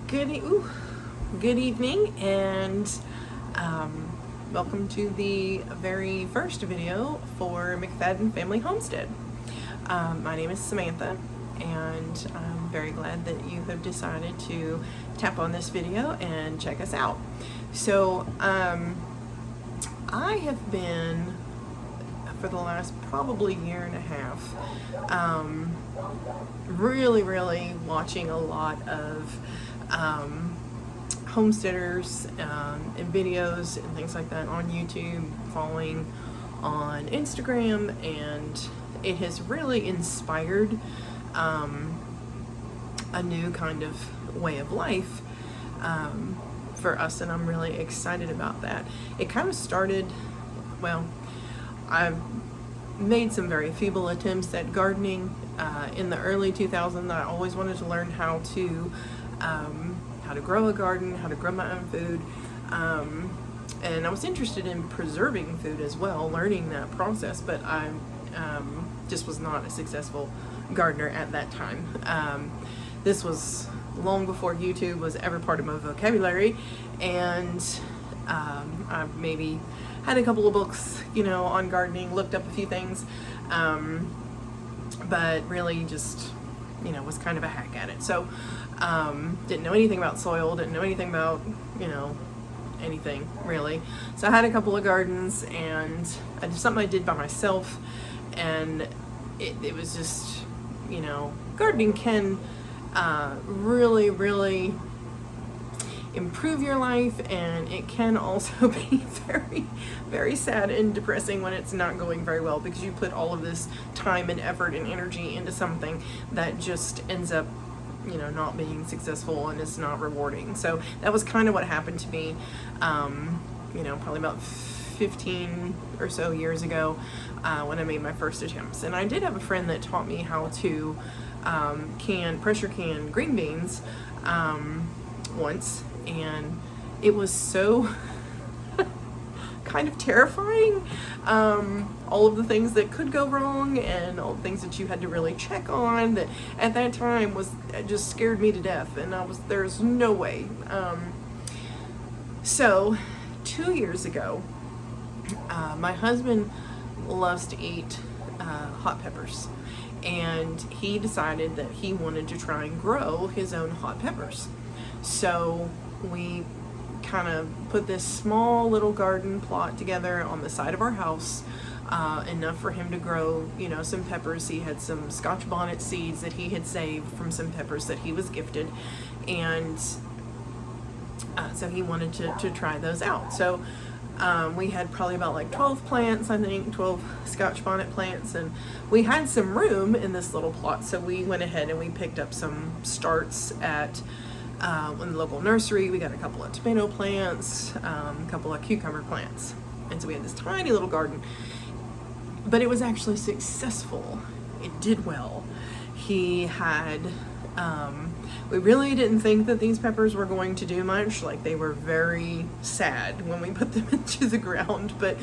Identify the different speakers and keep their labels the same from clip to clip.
Speaker 1: Good evening, and welcome to the very first video for McFadden Family Homestead. My name is Samantha, and I'm very glad that you have decided to tap on this video and check us out. So I have been, for the last probably year and a half, really watching a lot of homesteaders and videos and things like that on YouTube, following on Instagram, and it has really inspired a new kind of way of life for us, and I'm really excited about that. It kind of started, well, I've made some very feeble attempts at gardening in the early 2000s. I always wanted to learn how to grow a garden, how to grow my own food, and I was interested in preserving food as well, learning that process, but I just was not a successful gardener at that time. This was long before YouTube was ever part of my vocabulary, and I maybe had a couple of books, on gardening, looked up a few things, but really just, was kind of a hack at it. So didn't know anything about soil, didn't know anything about, anything really. So I had a couple of gardens, and something I did by myself, and it was just, gardening can really improve your life, and it can also be very sad and depressing when it's not going very well, because you put all of this time and effort and energy into something that just ends up not being successful, and it's not rewarding. So that was kind of what happened to me probably about 15 or so years ago when I made my first attempts. And I did have a friend that taught me how to pressure can green beans once, and it was so kind of terrifying, all of the things that could go wrong and all the things that you had to really check on, that at that time just scared me to death, and there's no way. So 2 years ago, my husband loves to eat hot peppers, and he decided that he wanted to try and grow his own hot peppers. So we kind of put this small little garden plot together on the side of our house, enough for him to grow, some peppers. He had some Scotch bonnet seeds that he had saved from some peppers that he was gifted, and so he wanted to try those out. So we had probably about like 12 plants, I think, 12 Scotch bonnet plants, and we had some room in this little plot, so we went ahead and we picked up some starts at in the local nursery. We got a couple of tomato plants, a couple of cucumber plants, and so we had this tiny little garden, but it was actually successful. It did well. He had we really didn't think that these peppers were going to do much. Like, they were very sad when we put them into the ground, but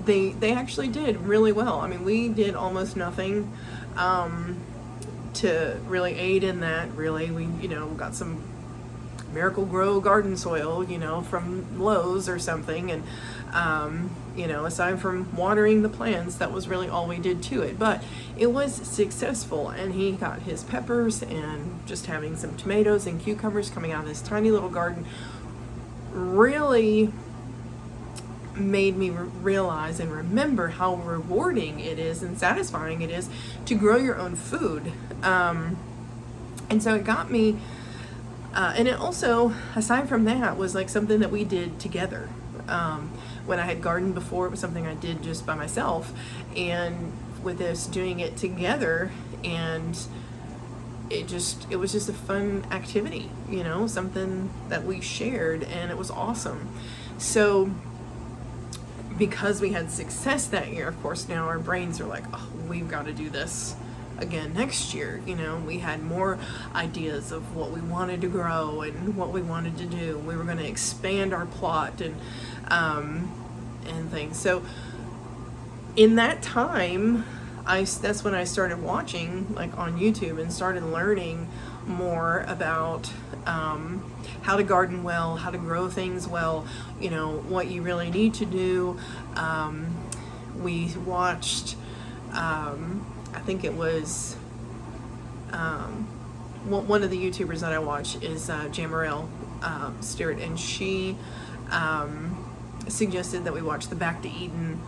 Speaker 1: they actually did really well. I mean, we did almost nothing to really aid in that. Really, we got some Miracle Grow garden soil, from Lowe's or something, and aside from watering the plants, that was really all we did to it. But it was successful, and he got his peppers, and just having some tomatoes and cucumbers coming out of this tiny little garden really made me realize and remember how rewarding it is and satisfying it is to grow your own food. And so it got me, and it also, aside from that, was like something that we did together. When I had gardened before, it was something I did just by myself, and with this, doing it together, and it was just a fun activity, something that we shared, and it was awesome. So because we had success that year, of course, now our brains are like, oh, we've got to do this again next year. We had more ideas of what we wanted to grow and what we wanted to do. We were going to expand our plot and things. So in that time, that's when I started watching, like, on YouTube, and started learning more about how to garden well, how to grow things well, you know, what you really need to do. We watched, I think it was, one of the YouTubers that I watch is Jamarelle Stewart, and she suggested that we watch the Back to Eden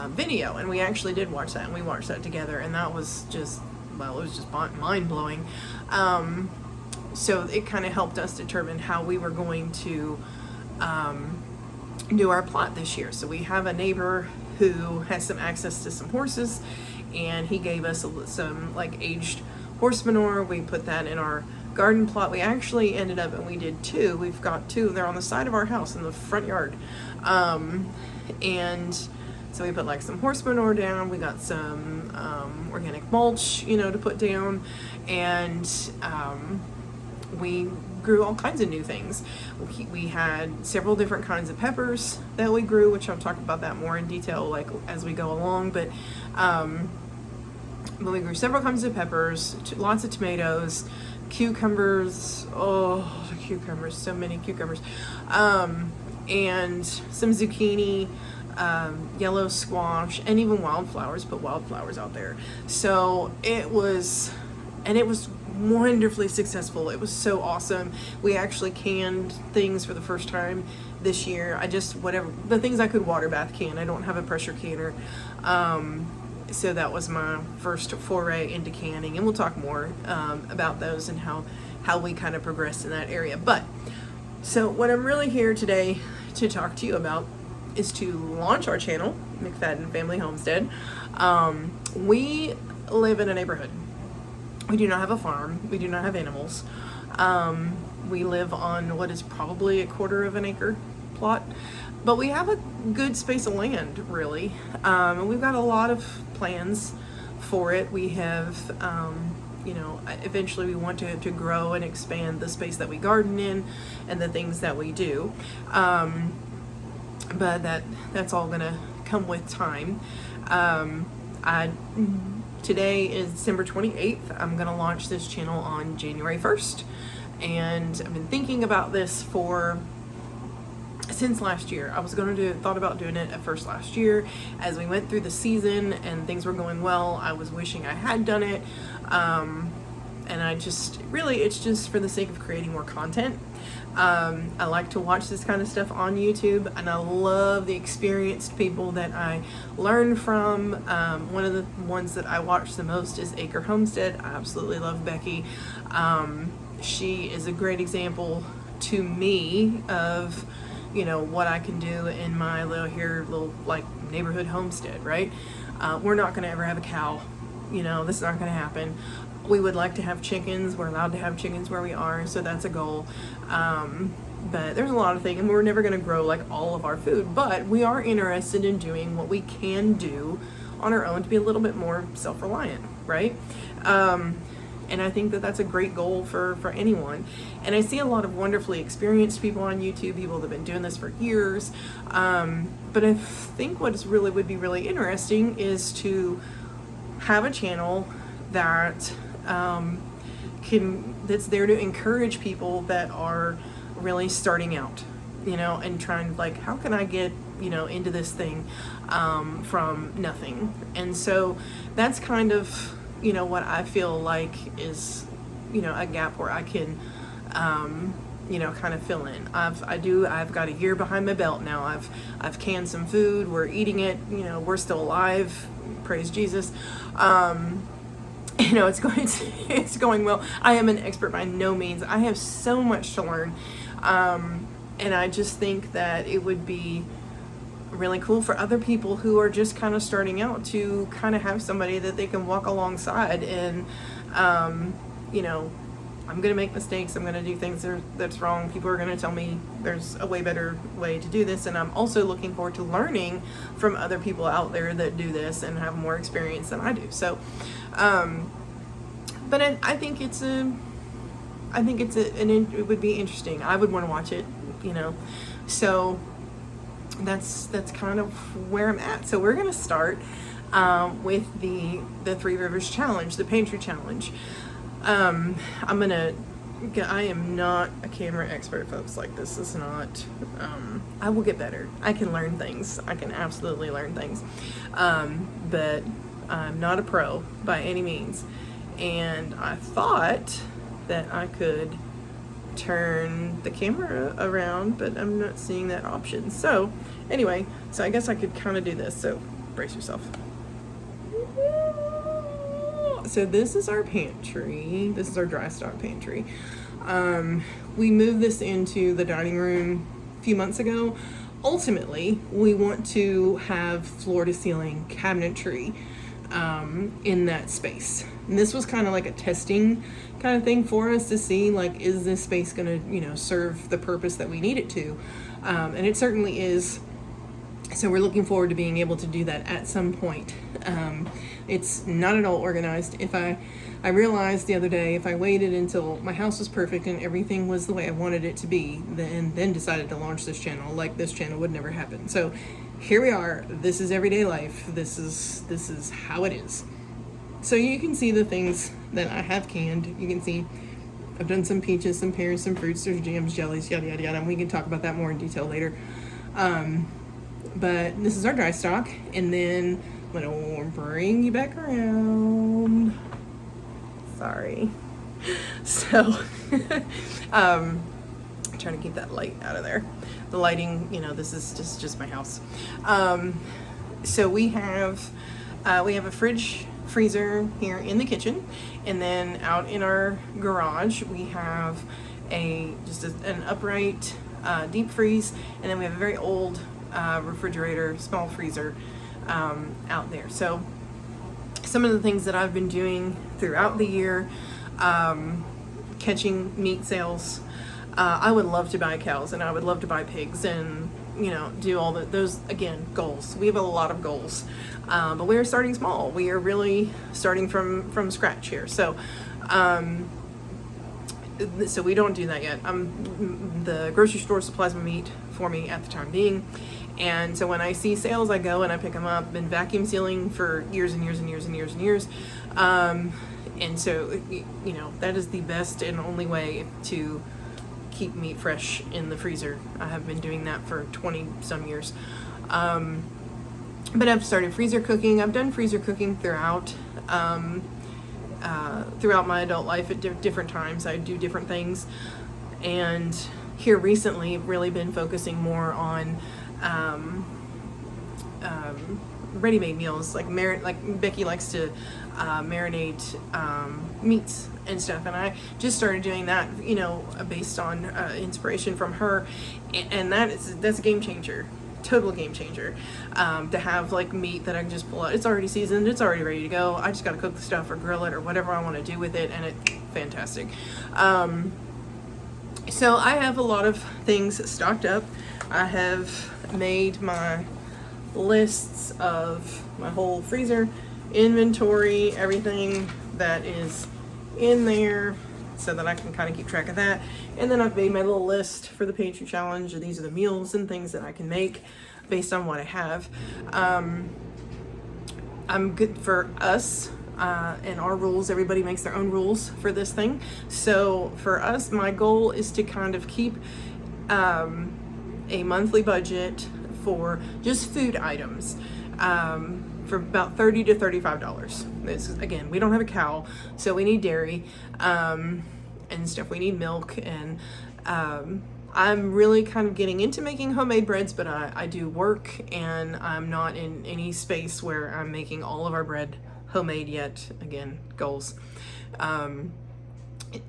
Speaker 1: video, and we actually did watch that, and we watched that together, and that was just, well, it was just mind-blowing. So it kind of helped us determine how we were going to do our plot this year. So we have a neighbor who has some access to some horses, and he gave us some like aged horse manure. We put that in our garden plot. We actually ended up, and we did two. We've got two. They're on the side of our house in the front yard. And so we put like some horse manure down. We got some organic mulch, you know, to put down, and we grew all kinds of new things. We had several different kinds of peppers that we grew, which I'll talk about that more in detail like as we go along. But we grew several kinds of peppers, lots of tomatoes, cucumbers. Oh, the cucumbers! So many cucumbers, and some zucchini. Yellow squash, and even wildflowers, but wildflowers out there. So it was wonderfully successful. It was so awesome. We actually canned things for the first time this year. Whatever, the things I could water bath can. I don't have a pressure canner. So that was my first foray into canning, and we'll talk more about those and how we kind of progressed in that area. But so what I'm really here today to talk to you about is to launch our channel, McFadden Family Homestead. We live in a neighborhood. We do not have a farm. We do not have animals. We live on what is probably a 1/4 of an acre plot, but we have a good space of land, really. And we've got a lot of plans for it. We have, you know, eventually we want to grow and expand the space that we garden in and the things that we do. But that's all gonna come with time. Today is December 28th. I'm gonna launch this channel on January 1st, and I've been thinking about this since last year. I was thought about doing it at first last year. As we went through the season and things were going well, I was wishing I had done it. And it's just for the sake of creating more content. I like to watch this kind of stuff on YouTube, and I love the experienced people that I learn from. One of the ones that I watch the most is Homestead. I absolutely love Becky. She is a great example to me of, you know, what I can do in my little like neighborhood homestead, right? We're not going to ever have a cow. You know, this is not going to happen. We would like to have chickens. We're allowed to have chickens where we are, so that's a goal. But there's a lot of things, and we're never going to grow like all of our food, but we are interested in doing what we can do on our own to be a little bit more self-reliant, right? And I think that that's a great goal for anyone. And I see a lot of wonderfully experienced people on YouTube, people that have been doing this for years. But I think what would be really interesting is to have a channel that that's there to encourage people that are really starting out, you know, and trying like, how can I get, you know, into this thing from nothing? And so that's kind of, you know, what I feel like is, you know, a gap where I can, you know, kind of fill in. I've got a year behind my belt now. I've canned some food. We're eating it. You know, we're still alive. Praise Jesus. You know, it's going well. I am an expert by no means. I have so much to learn. And I just think that it would be really cool for other people who are just kind of starting out to kind of have somebody that they can walk alongside. And, you know, I'm going to make mistakes. I'm going to do things that's wrong. People are going to tell me there's a way better way to do this. And I'm also looking forward to learning from other people out there that do this and have more experience than I do. So, but I think it would be interesting. I would want to watch it, you know. So that's kind of where I'm at. So we're going to start with the Three Rivers Challenge, the Pantry Challenge. I am not a camera expert, folks. Like, this is not, I will get better. I can learn things. I can absolutely learn things. But I'm not a pro by any means. And I thought that I could turn the camera around, but I'm not seeing that option. So anyway, so I guess I could kind of do this. So brace yourself. So this is our pantry. This is our dry stock pantry. We moved this into the dining room a few months ago. Ultimately, we want to have floor to ceiling cabinetry in that space. And this was kind of like a testing kind of thing for us to see, like, is this space going to, serve the purpose that we need it to? And it certainly is. So we're looking forward to being able to do that at some point. It's not at all organized. If I realized the other day, if I waited until my house was perfect and everything was the way I wanted it to be, then decided to launch this channel, like, this channel would never happen. So here we are. This is everyday life. This is how it is. So you can see the things that I have canned. You can see I've done some peaches, some pears, some fruits, there's jams, jellies, yada yada yada, and we can talk about that more in detail later. But this is our dry stock, and then I'm gonna bring you back around. Sorry. So, trying to keep that light out of there. The lighting, this is just my house. So we have a fridge, freezer here in the kitchen, and then out in our garage we have an upright deep freeze, and then we have a very old refrigerator, small freezer out there. So some of the things that I've been doing throughout the year, catching meat sales. I would love to buy cows, and I would love to buy pigs, and do all those, again, goals. We have a lot of goals, but we are starting small. We are really starting from scratch here. So we don't do that yet. The grocery store supplies my meat for me at the time being. And so when I see sales, I go and I pick them up. Been vacuum sealing for years and years and years and years and years. And so, that is the best and only way to keep meat fresh in the freezer. I have been doing that for 20 some years. But I've started freezer cooking. I've done freezer cooking throughout my adult life at different times. I do different things. And here recently, I've really been focusing more on ready-made meals, like Becky likes to marinate meats and stuff, and I just started doing that, based on inspiration from her, and that's a game changer, total game changer. To have like meat that I can just pull out, it's already seasoned, it's already ready to go. I just got to cook the stuff or grill it or whatever I want to do with it, and it's fantastic. So I have a lot of things stocked up. I have made my lists of my whole freezer, inventory, everything that is in there, so that I can kind of keep track of that. And then I've made my little list for the pantry challenge. These are the meals and things that I can make based on what I have. I'm good for us and our rules. Everybody makes their own rules for this thing. So for us, my goal is to kind of keep a monthly budget for just food items for about $30 to $35. Again, we don't have a cow, so we need dairy and stuff. We need milk, and I'm really kind of getting into making homemade breads, but I do work, and I'm not in any space where I'm making all of our bread homemade yet. Again, goals.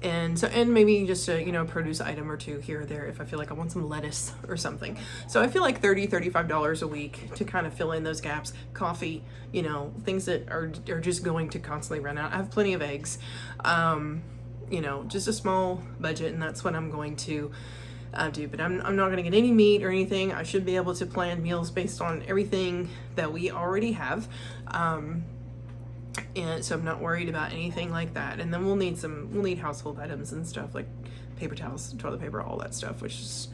Speaker 1: And maybe just a produce item or two here or there if I feel like I want some lettuce or something. So I feel like $30-$35 a week to kind of fill in those gaps. Coffee, things that are just going to constantly run out. I have plenty of eggs, just a small budget, and that's what I'm going to do. But I'm not going to get any meat or anything. I should be able to plan meals based on everything that we already have. And so I'm not worried about anything like that. And then we'll need household items and stuff like paper towels, toilet paper, all that stuff, which is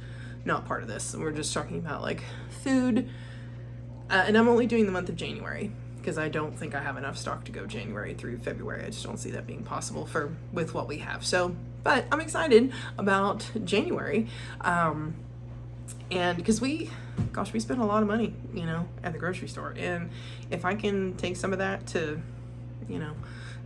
Speaker 1: not part of this. We're just talking about like food. And I'm only doing the month of January. because I don't think I have enough stock to go January through February. I just don't see that being possible with what we have. So, but I'm excited about January. And because we spend a lot of money, at the grocery store. And if I can take some of that to,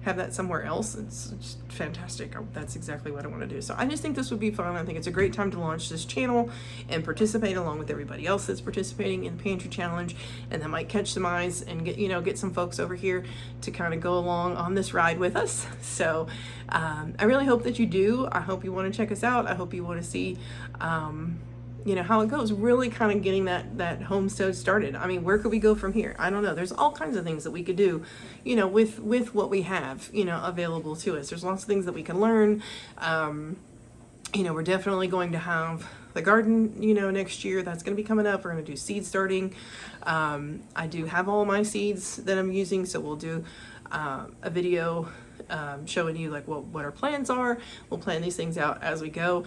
Speaker 1: have that somewhere else, it's just fantastic. That's exactly what I want to do. So I just think this would be fun. I think it's a great time to launch this channel and participate along with everybody else that's participating in the Pantry Challenge. And that might catch some eyes and get some folks over here to kind of go along on this ride with us. So I really hope that you do. I hope you want to check us out. I hope you want to see how it goes, really kind of getting that homestead started. I mean, where could we go from here? I don't know. There's all kinds of things that we could do, with what we have, available to us. There's lots of things that we can learn. We're definitely going to have the garden, next year. That's going to be coming up. We're going to do seed starting. I do have all my seeds that I'm using, so we'll do a video showing you like what our plans are. We'll plan these things out as we go.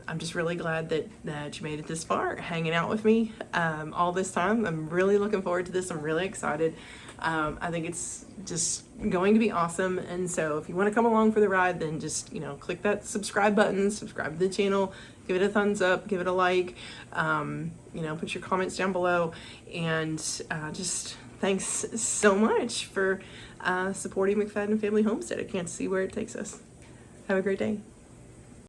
Speaker 1: I'm just really glad that you made it this far, hanging out with me all this time. I'm really looking forward to this. I'm really excited. I think it's just going to be awesome. And so if you want to come along for the ride, then just, click that subscribe button, subscribe to the channel, give it a thumbs up, give it a like, put your comments down below. And just thanks so much for supporting McFadden Family Homestead. I can't see where it takes us. Have a great day.